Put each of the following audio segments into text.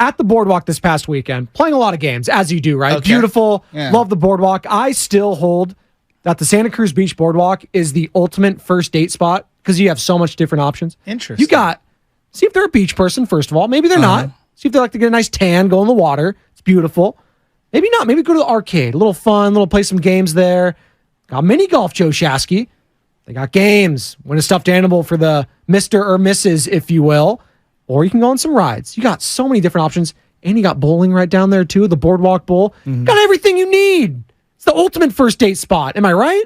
at the boardwalk this past weekend, playing a lot of games, as you do, right? Okay. Beautiful. Yeah. Love the boardwalk. I still hold that the Santa Cruz Beach Boardwalk is the ultimate first date spot because you have so much different options. Interesting. See if they're a beach person, first of all. Maybe they're not. See if they like to get a nice tan, go in the water. It's beautiful. Maybe not. Maybe go to the arcade. A little fun, play some games there. Got mini golf, Joe Shasky. They got games. Win a stuffed animal for the Mr. or Mrs., if you will. Or you can go on some rides. You got so many different options. And you got bowling right down there, too. The Boardwalk Bowl. Got everything you need. It's the ultimate first date spot. Am I right?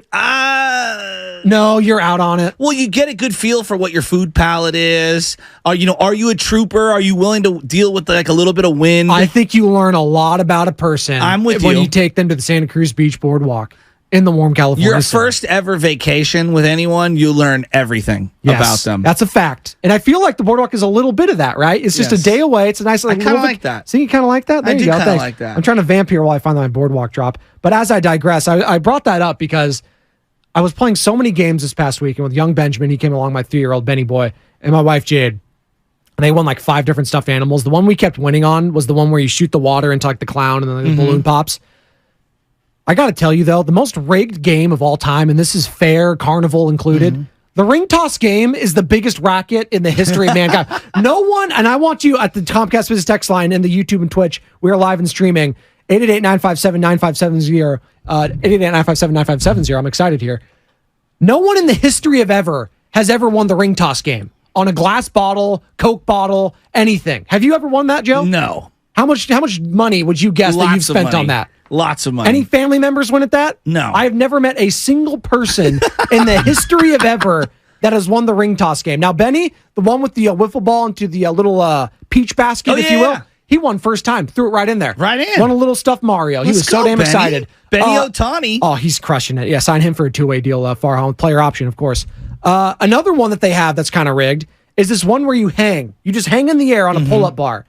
No, you're out on it. Well, you get a good feel for what your food palate is. Are you a trooper? Are you willing to deal with like a little bit of wind? I think you learn a lot about a person. I'm with when you. you take them to the Santa Cruz Beach Boardwalk in the warm California Your sun. first ever vacation with anyone, you learn everything about them. That's a fact. And I feel like the boardwalk is a little bit of that, right? It's just a day away. It's a nice little. I kind of like that. See, you kind of like that? There I you do go. kind of Thanks. like that. I'm trying to vamp here while I find my boardwalk drop. But as I digress, I brought that up because I was playing so many games this past weekend with young Benjamin. He came along, my 3-year-old Benny boy, and my wife Jade. And they won like 5 different stuffed animals. The one we kept winning on was the one where you shoot the water into like the clown and then the balloon pops. I got to tell you, though, the most rigged game of all time, and this is fair, carnival included, the ring toss game is the biggest racket in the history of mankind. No one, and I want you at the Comcast Business text line and the YouTube and Twitch, we are live and streaming, 888-957-9570, 888-957-9570. I'm excited here. No one in the history of ever has ever won the ring toss game on a glass bottle, Coke bottle, anything. Have you ever won that, Joe? No. How much money would you guess that you've Lots of spent on money. that? Lots of money. Any family members win at that? No. I have never met a single person in the history of ever that has won the ring toss game. Now, Benny, the one with the wiffle ball into the little peach basket, if you will, he won first time. Threw it right in there. Right in. Won a little stuffed Mario. He was so damn excited. Benny Otani. Oh, he's crushing it. Yeah, sign him for a 2-way deal, far home. Player option, of course. Another one that they have that's kind of rigged is this one where you hang. You just hang in the air on a pull-up bar.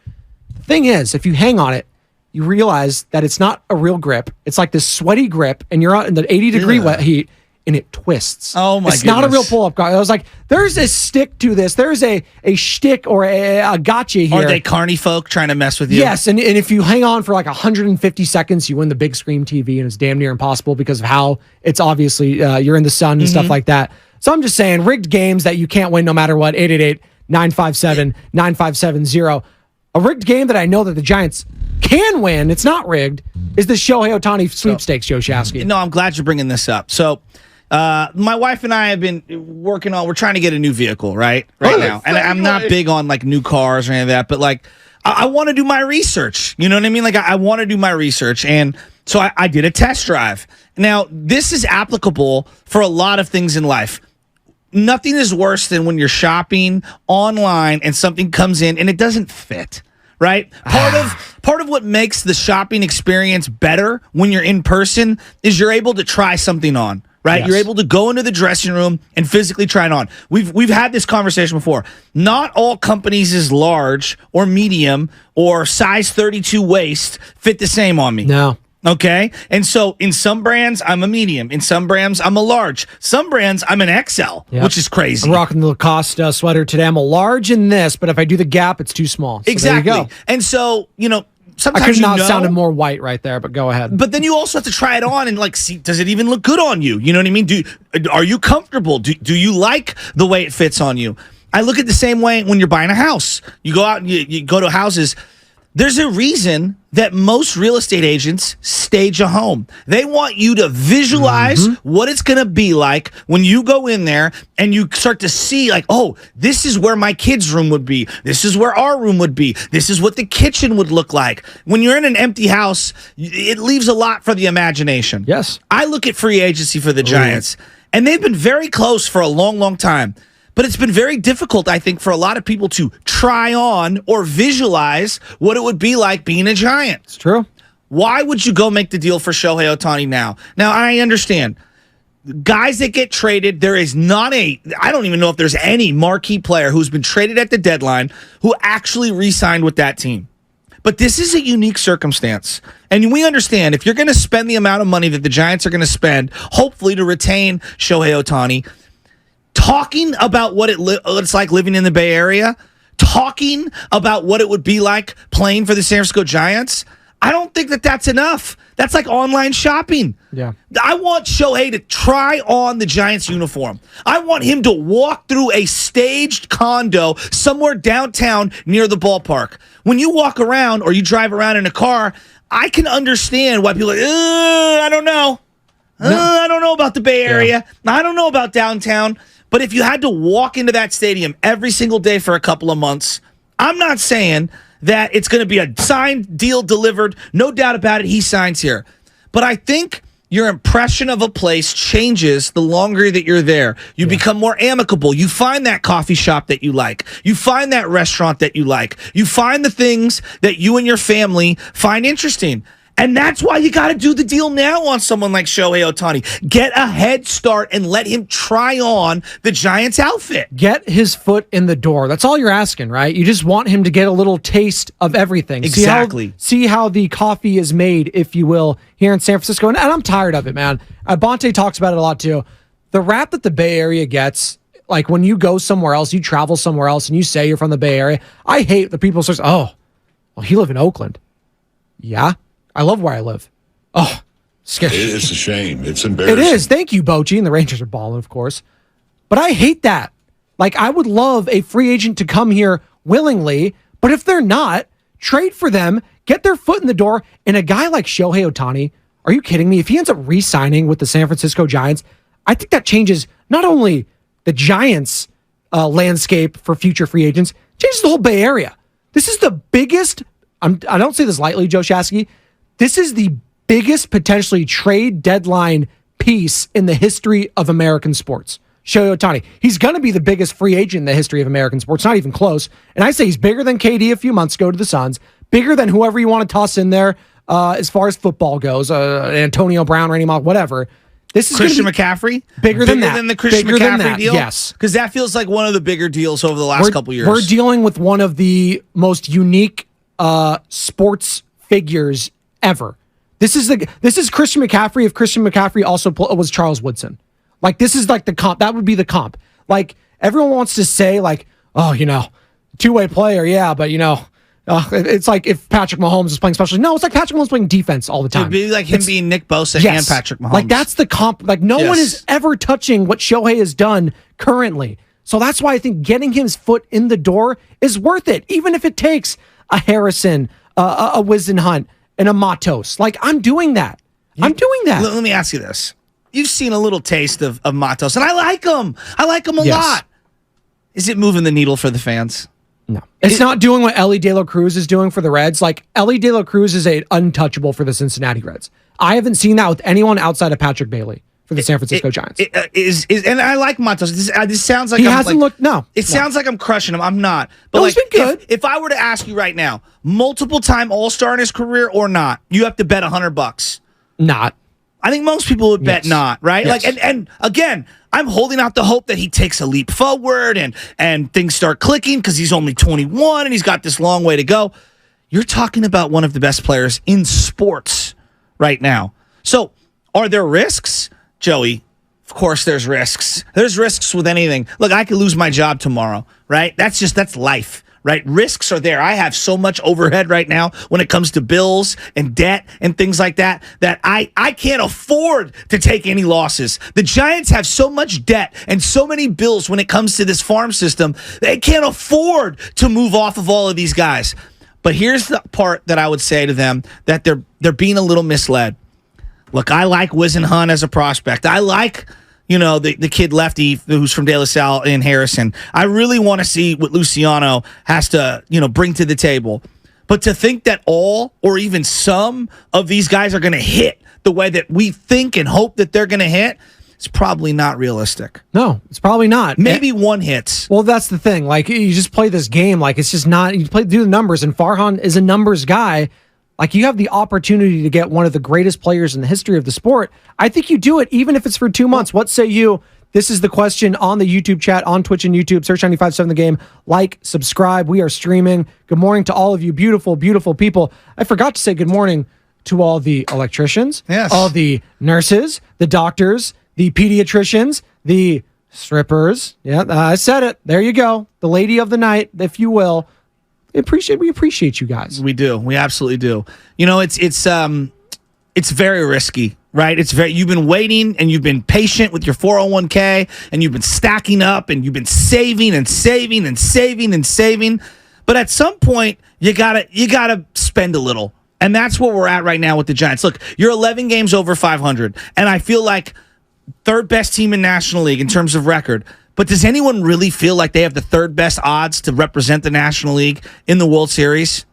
The thing is, if you hang on it, you realize that it's not a real grip. It's like this sweaty grip, and you're out in the 80-degree wet heat, and it twists. Oh, my It's not a real goodness. pull-up guy. I was like, there's a stick to this. There's a shtick or a gotcha here. Are they carny folk trying to mess with you? Yes, and if you hang on for like 150 seconds, you win the big screen TV, and it's damn near impossible because of how it's obviously you're in the sun and stuff like that. So I'm just saying, rigged games that you can't win no matter what, 888-957-9570. A rigged game that I know that the Giants can win, it's not rigged, is the Shohei Ohtani sweepstakes, Joe Shasky. No, I'm glad you're bringing this up. So, my wife and I have been working on, we're trying to get a new vehicle, right now. And I'm not big on like new cars or any of that, but like, I want to do my research. You know what I mean? Like, I want to do my research. And so I did a test drive. Now, this is applicable for a lot of things in life. Nothing is worse than when you're shopping online and something comes in and it doesn't fit, right? Part of what makes the shopping experience better when you're in person is you're able to try something on, right? Yes. You're able to go into the dressing room and physically try it on. We've had this conversation before. Not all companies is large or medium or size 32 waist fit the same on me. No. Okay. And so in some brands, I'm a medium. In some brands, I'm a large. Some brands, I'm an XL, which is crazy. I'm rocking the Lacoste sweater today. I'm a large in this, but if I do the Gap, it's too small. So Exactly. There you go. And so, sometimes I could not sounded more white right there, but go ahead. But then you also have to try it on and like see, does it even look good on you? You know what I mean? Are you comfortable? Do you like the way it fits on you? I look at the same way when you're buying a house. You go out and you go to houses. There's a reason that most real estate agents stage a home. They want you to visualize what it's going to be like when you go in there and you start to see like, oh, this is where my kids' room would be. This is where our room would be. This is what the kitchen would look like. When you're in an empty house, it leaves a lot for the imagination. Yes. I look at free agency for the Giants, and they've been very close for a long, long time. But it's been very difficult, I think, for a lot of people to try on or visualize what it would be like being a Giant. It's true. Why would you go make the deal for Shohei Ohtani now? Now, I understand. Guys that get traded, there is not I don't even know if there's any marquee player who's been traded at the deadline who actually re-signed with that team. But this is a unique circumstance. And we understand if you're going to spend the amount of money that the Giants are going to spend, hopefully to retain Shohei Ohtani, talking about what it's like living in the Bay Area, talking about what it would be like playing for the San Francisco Giants, I don't think that that's enough. That's like online shopping. Yeah. I want Shohei to try on the Giants uniform. I want him to walk through a staged condo somewhere downtown near the ballpark. When you walk around or you drive around in a car, I can understand why people are like, I don't know. I don't know about the Bay Area. I don't know about downtown. But if you had to walk into that stadium every single day for a couple of months, I'm not saying that it's going to be a signed deal delivered. No doubt about it, he signs here. But I think your impression of a place changes the longer that you're there. You become more amicable. You find that coffee shop that you like. You find that restaurant that you like. You find the things that you and your family find interesting. And that's why you got to do the deal now on someone like Shohei Ohtani. Get a head start and let him try on the Giants outfit. Get his foot in the door. That's all you're asking, right? You just want him to get a little taste of everything. Exactly. See how the coffee is made, if you will, here in San Francisco. And I'm tired of it, man. Bonte talks about it a lot too. The rap that the Bay Area gets, like when you go somewhere else, you travel somewhere else and you say you're from the Bay Area. I hate the people say, oh, well, he live in Oakland. Yeah. I love where I live. Oh, scary. It's a shame. It's embarrassing. It is. Thank you, Bochy. And the Rangers are balling, of course. But I hate that. Like, I would love a free agent to come here willingly, but if they're not, trade for them, get their foot in the door. And a guy like Shohei Ohtani, are you kidding me? If he ends up re-signing with the San Francisco Giants, I think that changes not only the Giants' landscape for future free agents, changes the whole Bay Area. This is the biggest, I don't say this lightly, Joe Shasky, this is the biggest potentially trade deadline piece in the history of American sports. Shohei Ohtani. He's going to be the biggest free agent in the history of American sports. Not even close. And I say he's bigger than KD a few months ago to the Suns. Bigger than whoever you want to toss in there as far as football goes. Antonio Brown, Randy Moss, whatever. This is Christian McCaffrey? Bigger than that. Than the Christian bigger McCaffrey deal? Yes. Because that feels like one of the bigger deals over the last couple years. We're dealing with one of the most unique sports figures ever. This is Christian McCaffrey if Christian McCaffrey also was Charles Woodson. Like, this is like the comp. That would be the comp. Like, everyone wants to say, like, oh, you know, two-way player, yeah, but, you know, it's like if Patrick Mahomes is playing special. No, it's like Patrick Mahomes playing defense all the time. It'd be like him being Nick Bosa and Patrick Mahomes. Like, that's the comp. Like, no one is ever touching what Shohei has done currently. So that's why I think getting his foot in the door is worth it, even if it takes a Harrison, a Wizen Hunt, and a Matos. Like, I'm doing that. I'm doing that. Let me ask you this. You've seen a little taste of Matos, and I like him. I like him a lot. Is it moving the needle for the fans? No. It's not doing what Ellie De La Cruz is doing for the Reds. Like, Ellie De La Cruz is untouchable for the Cincinnati Reds. I haven't seen that with anyone outside of Patrick Bailey for the San Francisco Giants. And I like Matos. This sounds like he hasn't looked. No, it sounds like I'm crushing him. I'm not. But no, he's been good. If I were to ask you right now, multiple time All-Star in his career or not, you have to bet $100. Not. I think most people would bet not, right? Yes. Like, and again, I'm holding out the hope that he takes a leap forward and things start clicking because he's only 21 and he's got this long way to go. You're talking about one of the best players in sports right now. So, are there risks, Joey? Of course there's risks. There's risks with anything. Look, I could lose my job tomorrow, right? That's life. Right? Risks are there. I have so much overhead right now when it comes to bills and debt and things like that I can't afford to take any losses. The Giants have so much debt and so many bills when it comes to this farm system. They can't afford to move off of all of these guys. But here's the part that I would say to them that they're being a little misled. Look, I like Wizen Hunt as a prospect. I like the kid lefty who's from De La Salle in Harrison. I really want to see what Luciano has to, bring to the table. But to think that all or even some of these guys are going to hit the way that we think and hope that they're going to hit, it's probably not realistic. No, it's probably not. Maybe one hits. Well, that's the thing. Like, you just play this game. Like, it's just not, do the numbers, and Farhan is a numbers guy. Like, you have the opportunity to get one of the greatest players in the history of the sport. I think you do it, even if it's for 2 months. What say you? This is the question on the YouTube chat, on Twitch and YouTube. Search 95.7 The Game. Like, subscribe. We are streaming. Good morning to all of you beautiful, beautiful people. I forgot to say good morning to all the electricians, all the nurses, the doctors, the pediatricians, the Strippers. Yeah, I said it. There you go. The lady of the night, if you will. We appreciate you guys. We do. We absolutely do. You know, it's very risky, right? You've been waiting and you've been patient with your 401k and you've been stacking up and you've been saving and saving and saving and saving. But at some point, you gotta spend a little. And that's where we're at right now with the Giants. Look, you're 11 games over 500, and I feel like third best team in National League in terms of record. But does anyone really feel like they have the third best odds to represent the National League in the World Series?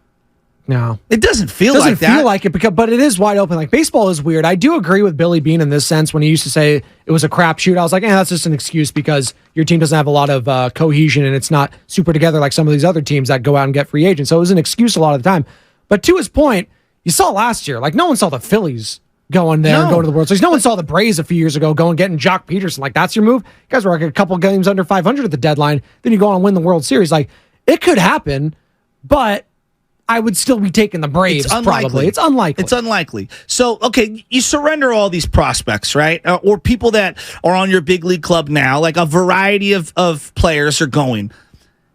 No. It doesn't feel like that. It doesn't feel like it, but it is wide open. Like, baseball is weird. I do agree with Billy Beane in this sense when he used to say it was a crapshoot. I was like, that's just an excuse because your team doesn't have a lot of cohesion and it's not super together like some of these other teams that go out and get free agents. So it was an excuse a lot of the time. But to his point, you saw last year, like no one saw the Phillies going there and going to the World Series. No one saw the Braves a few years ago going getting Jock Peterson. Like, that's your move? You guys were like a couple games under 500 at the deadline. Then you go on and win the World Series. Like, it could happen, but I would still be taking the Braves, probably. It's unlikely. It's unlikely. So, okay, you surrender all these prospects, right? Or people that are on your big league club now, like a variety of players are going.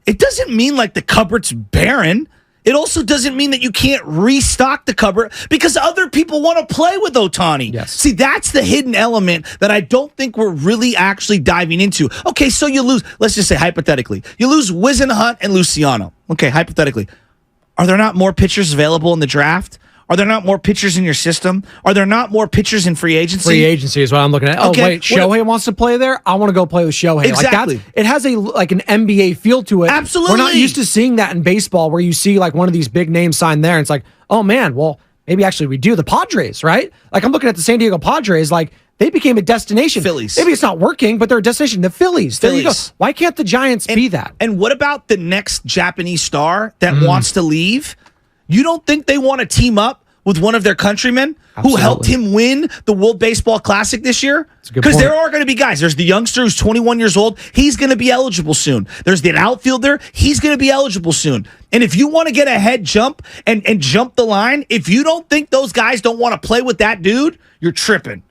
It doesn't mean like the cupboard's barren. It also doesn't mean that you can't restock the cupboard because other people want to play with Ohtani. Yes. See, that's the hidden element that I don't think we're really actually diving into. Okay, so you lose, let's just say hypothetically, you lose Whisenhunt and Luciano. Okay, hypothetically. Are there not more pitchers available in the draft? Are there not more pitchers in your system? Are there not more pitchers in free agency? Free agency is what I'm looking at. Okay. Oh, wait, Shohei wants to play there? I want to go play with Shohei. Exactly. Like it has an NBA feel to it. Absolutely. We're not used to seeing that in baseball where you see like one of these big names signed there and it's like, oh man, well, maybe actually we do. The Padres, right? Like I'm looking at the San Diego Padres, like they became a destination. Phillies. Maybe it's not working, but they're a destination. The Phillies. There you go. Why can't the Giants be that? And what about the next Japanese star that wants to leave? You don't think they want to team up with one of their countrymen who helped him win the World Baseball Classic this year? Because there are going to be guys. There's the youngster who's 21 years old. He's going to be eligible soon. There's the outfielder. He's going to be eligible soon. And if you want to get a head jump and jump the line, if you don't think those guys don't want to play with that dude, you're tripping.